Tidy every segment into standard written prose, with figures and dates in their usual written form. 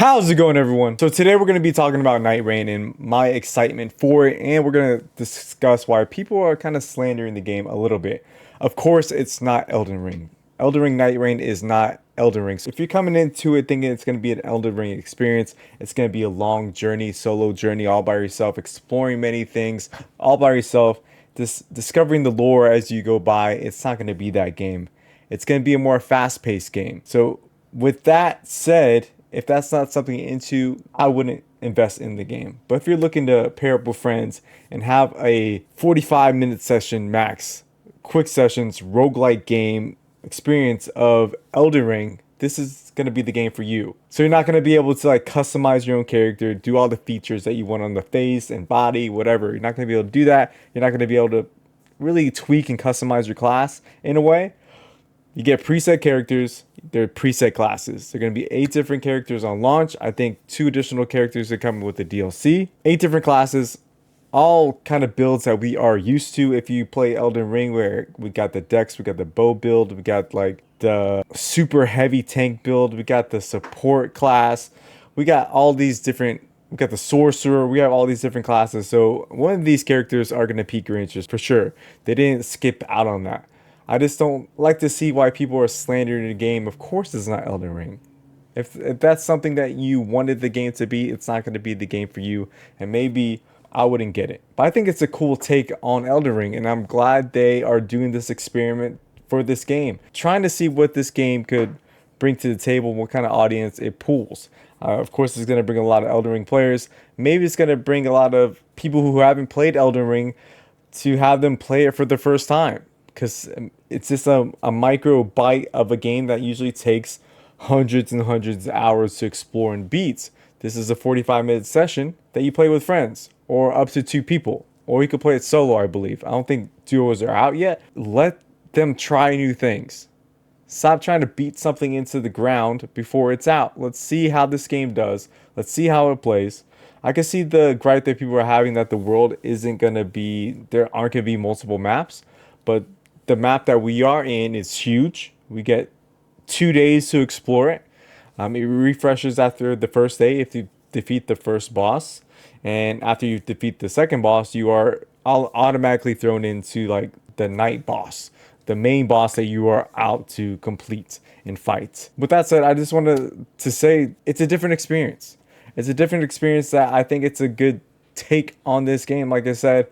How's it going, everyone? So today we're going to be talking about Night Rain and my excitement for it, and we're going to discuss why people are kind of slandering the game a little bit. Of course, it's not Elden Ring. Elden Ring Night Rain is not Elden Ring. So if you're coming into it thinking it's going to be an Elden Ring experience, it's going to be a long journey, solo journey, all by yourself, exploring many things, all by yourself, discovering the lore as you go by. It's not going to be that game. It's going to be a more fast-paced game. So with that said, if that's not something you're into, I wouldn't invest in the game. But if you're looking to pair up with friends and have a 45-minute session max, quick sessions, roguelike game experience of Elden Ring, this is going to be the game for you. So you're not going to be able to like customize your own character, do all the features that you want on the face and body, whatever. You're not going to be able to do that. You're not going to be able to really tweak and customize your class in a way. You get preset characters, they're preset classes. They're going to be 8 different characters on launch. I think 2 additional characters are coming with the DLC. 8 different classes, all kind of builds that we are used to if you play Elden Ring, where we got the dex, we got the bow build, we got like the super heavy tank build, we got the support class, we got all these different, we got the sorcerer, we have all these different classes. So one of these characters are going to pique your interest for sure. They didn't skip out on that. I just don't like to see why people are slandering the game. Of course it's not Elden Ring. If that's something that you wanted the game to be, it's not going to be the game for you. And maybe I wouldn't get it. But I think it's a cool take on Elden Ring. And I'm glad they are doing this experiment for this game. Trying to see what this game could bring to the table, what kind of audience it pulls. Of course, it's going to bring a lot of Elden Ring players. Maybe it's going to bring a lot of people who haven't played Elden Ring to have them play it for the first time. Because it's just a micro bite of a game that usually takes hundreds and hundreds of hours to explore and beat. This is a 45-minute session that you play with friends or up to 2 people. Or you could play it solo, I believe. I don't think duos are out yet. Let them try new things. Stop trying to beat something into the ground before it's out. Let's see how this game does. Let's see how it plays. I can see the gripe that people are having that the world isn't going to be, there aren't going to be multiple maps. But the map that we are in is huge. We get 2 days to explore it. It refreshes after the first day if you defeat the first boss. And after you defeat the second boss, you are automatically thrown into like the night boss, the main boss that you are out to complete and fight. With that said, I just wanted to say it's a different experience. It's a different experience that I think it's a good take on this game. Like I said,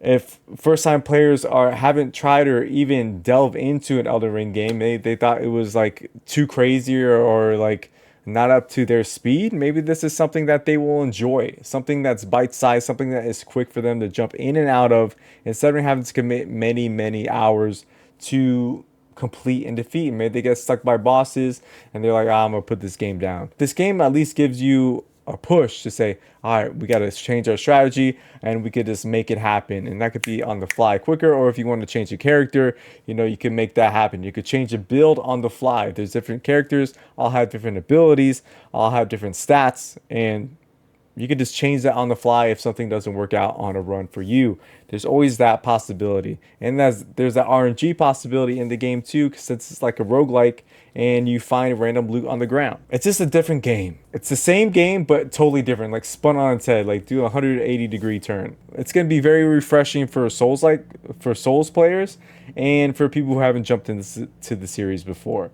if first-time players haven't tried or even delve into an Elden Ring game, they thought it was like too crazy or like not up to their speed, maybe this is something that they will enjoy, something that's bite-sized, something that is quick for them to jump in and out of instead of having to commit many hours to complete and defeat. Maybe they get stuck by bosses and they're like, I'm gonna put this game down. This game at least gives you a push to say, all right, we got to change our strategy and we could just make it happen. And that could be on the fly quicker, or if you want to change your character, you can make that happen. You could change a build on the fly. There's different characters, all have different abilities, all have different stats, and you can just change that on the fly if something doesn't work out on a run for you. There's always that possibility. And there's that RNG possibility in the game too, since it's like a roguelike and you find random loot on the ground. It's just a different game. It's the same game, but totally different, like spun on its head, like do a 180-degree turn. It's going to be very refreshing for Souls players and for people who haven't jumped into the series before.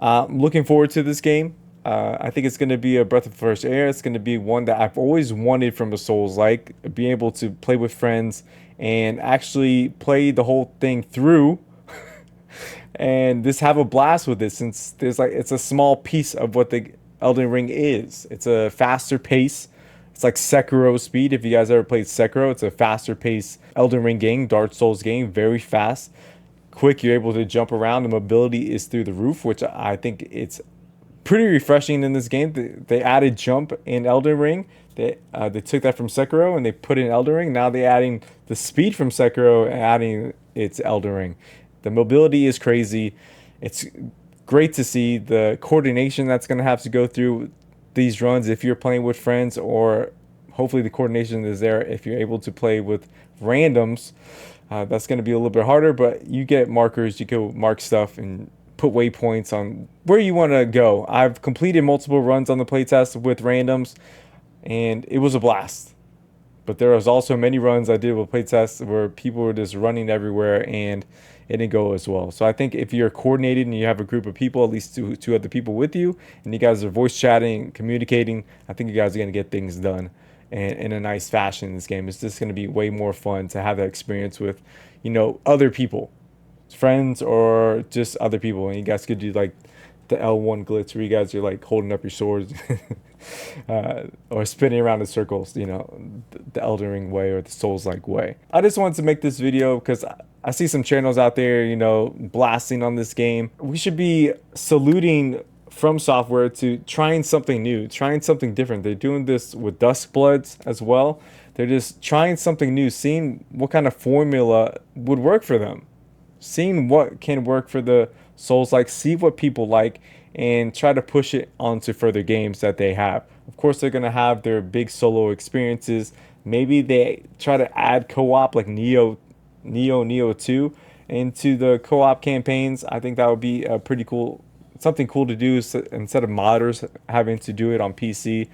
Looking forward to this game. I think it's going to be a breath of fresh air. It's going to be one that I've always wanted from a Souls-like, being able to play with friends and actually play the whole thing through and just have a blast with it, since it's a small piece of what the Elden Ring is. It's a faster pace. It's like Sekiro speed. If you guys ever played Sekiro, it's a faster pace Elden Ring game, Dark Souls game, very fast, quick. You're able to jump around. The mobility is through the roof, which I think it's pretty refreshing in this game. They added jump in Elden Ring. They took that from Sekiro and they put it in Elden Ring. Now they're adding the speed from Sekiro and adding it to Elden Ring. The mobility is crazy. It's great to see the coordination that's going to have to go through these runs if you're playing with friends, or hopefully the coordination is there if you're able to play with randoms. That's going to be a little bit harder, but you get markers. You can mark stuff and put waypoints on where you want to go. I've completed multiple runs on the playtest with randoms, and it was a blast. But there was also many runs I did with playtests where people were just running everywhere and it didn't go as well. So I think if you're coordinated and you have a group of people, at least two other people with you, and you guys are voice chatting, communicating, I think you guys are going to get things done in a nice fashion in this game. It's just going to be way more fun to have that experience with, you know, other people, friends, or just other people. And you guys could do like the L1 glitch where you guys are like holding up your swords or spinning around in circles, you know, the Elden Ring way or the Souls-like way. I just wanted to make this video because I see some channels out there, you know, blasting on this game. We should be saluting From Software to trying something new, trying something different. They're doing this with Duskbloods as well. They're just trying something new, seeing what kind of formula would work for them, seeing what can work for the Souls-like, see what people like, and try to push it onto further games that they have. Of course, they're going to have their big solo experiences. Maybe they try to add co-op like Neo 2 into the co-op campaigns. I think that would be a pretty cool, something cool to do instead of modders having to do it on PC,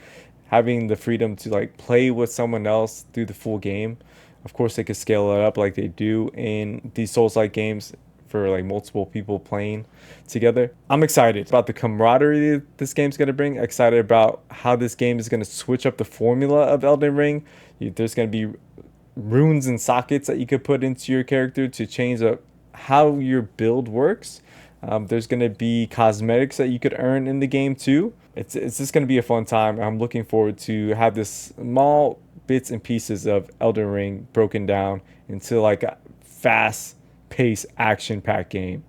having the freedom to like play with someone else through the full game. Of course, they could scale it up like they do in these Souls-like games for like multiple people playing together. I'm excited about the camaraderie this game's going to bring. Excited about how this game is going to switch up the formula of Elden Ring. There's going to be runes and sockets that you could put into your character to change up how your build works. There's going to be cosmetics that you could earn in the game too. It's just going to be a fun time. I'm looking forward to have this small bits and pieces of Elden Ring broken down into like a fast pace action packed game.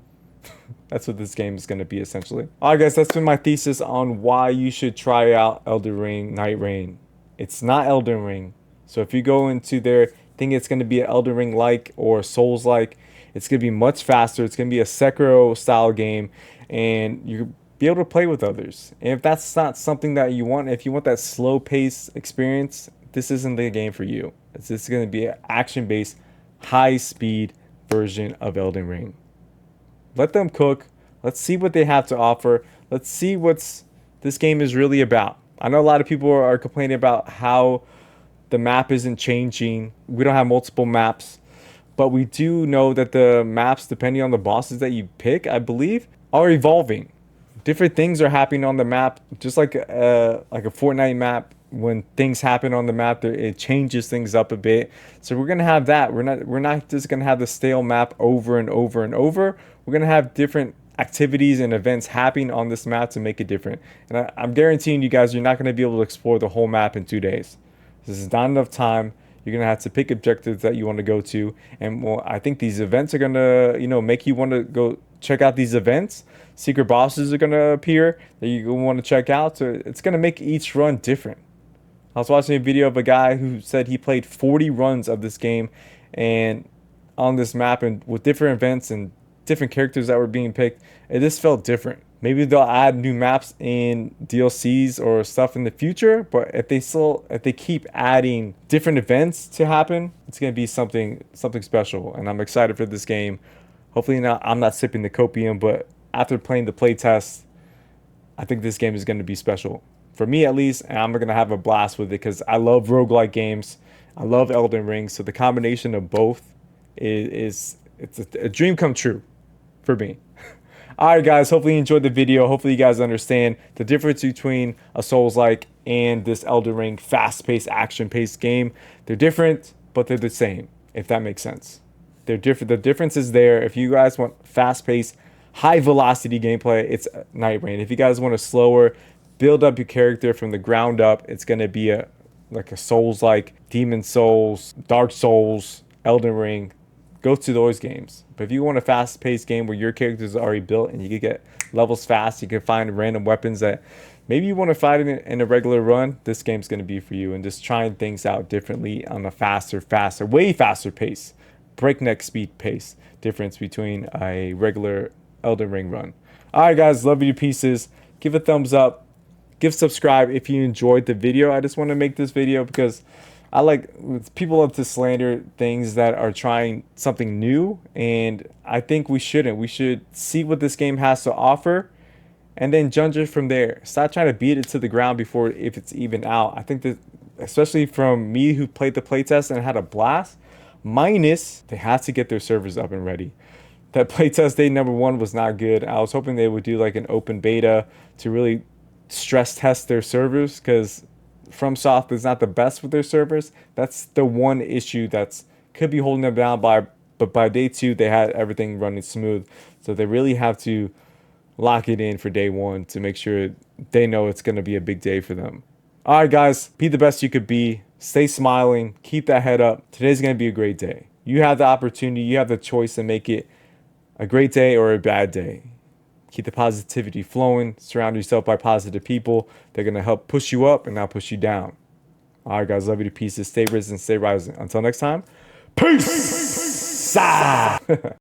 That's what this game is going to be essentially. Alright guys, that's been my thesis on why you should try out Elden Ring NIGHTREIGN. It's not Elden Ring. So if you go into there think it's going to be an Elden Ring like or Souls like, it's going to be much faster. It's going to be a Sekiro style game, and you'll be able to play with others. And if that's not something that you want, if you want that slow pace experience, this isn't the game for you. It's just going to be an action based, high speed version of Elden Ring. Let them cook. Let's see what they have to offer. Let's see what's this game is really about. I know a lot of people are complaining about how the map isn't changing. We don't have multiple maps, but we do know that the maps, depending on the bosses that you pick, I believe, are evolving. Different things are happening on the map, just like a Fortnite map. When things happen on the map, it changes things up a bit. So we're gonna have that. We're not just gonna have the stale map over and over and over. We're gonna have different activities and events happening on this map to make it different. And I'm guaranteeing you guys, you're not gonna be able to explore the whole map in 2 days. This is not enough time. You're gonna have to pick objectives that you want to go to, and well, I think these events are gonna, you know, make you want to go check out these events. Secret bosses are gonna appear that you want to check out. So it's gonna make each run different. I was watching a video of a guy who said he played 40 runs of this game and on this map, and with different events and different characters that were being picked, it just felt different. Maybe they'll add new maps in DLCs or stuff in the future, but if they keep adding different events to happen, it's gonna be something special. And I'm excited for this game. Hopefully I'm not sipping the copium, but after playing the playtest, I think this game is gonna be special. For me at least, and I'm gonna have a blast with it because I love roguelike games. I love Elden Ring, so the combination of both it's a dream come true for me. Alright guys, hopefully you enjoyed the video. Hopefully you guys understand the difference between a Souls-like and this Elden Ring fast-paced, action-paced game. They're different, but they're the same, if that makes sense. They're different. The difference is there. If you guys want fast-paced, high-velocity gameplay, it's NIGHTREIGN. If you guys want a slower, build up your character from the ground up, it's going to be like a Souls-like, Demon Souls, Dark Souls, Elden Ring. Go to those games. But if you want a fast-paced game where your character is already built and you can get levels fast, you can find random weapons that maybe you want to fight in a regular run, this game's going to be for you. And just trying things out differently on a faster, way faster pace, breakneck speed pace difference between a regular Elden Ring run. Alright guys, love you to pieces. Give a thumbs up. Give subscribe if you enjoyed the video. I just want to make this video because I like people love to slander things that are trying something new, and I think we shouldn't. We should see what this game has to offer and then judge it from there. Stop trying to beat it to the ground before if it's even out. I think that, especially from me who played the playtest and had a blast, minus they have to get their servers up and ready. That playtest day number one was not good. I was hoping they would do like an open beta to really stress test their servers, because FromSoft is not the best with their servers. That's the one issue that's could be holding them down but by day two they had everything running smooth. So they really have to lock it in for day one to make sure they know it's going to be a big day for them. All right, guys, be the best you could be. Stay smiling. Keep that head up. Today's going to be a great day. You have the opportunity. You have the choice to make it a great day or a bad day. Keep the positivity flowing. Surround yourself by positive people. They're going to help push you up and not push you down. All right, guys, love you to pieces. Stay risen, stay rising. Until next time, peace.